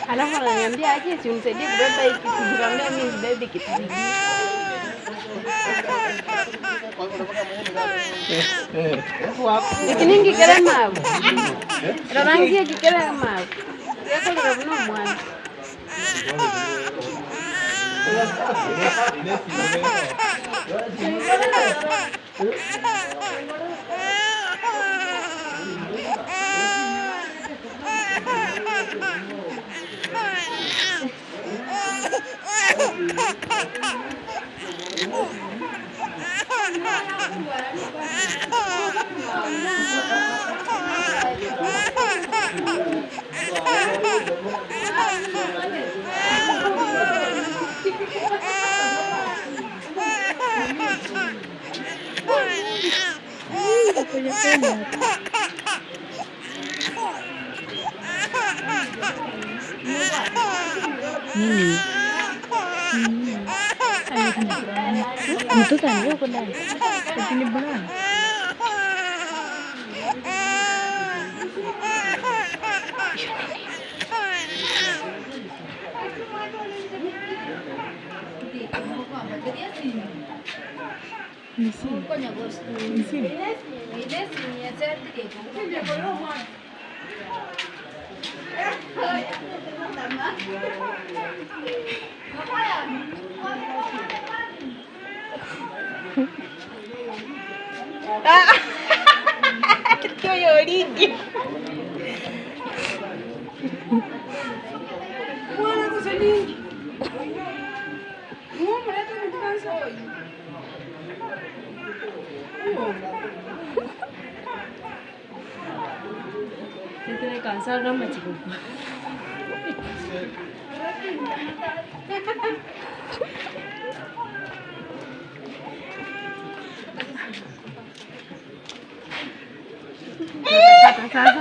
Alafu ananiambia aje si unisaidie kubeba hiki kitu. Nikamwambia mimi sibebe kitu kingine. Lakini ngikere mavu. Rangi ngikere mavu. Yako ndio mwana. Nini? Mtoto anajua ndani. Lakini bwana. Nisi. Nisi. Kitu yoridi. Mwana kusani. Mume leta mtukansa hoyi. Kita cansar nama cikgu. Kata-kata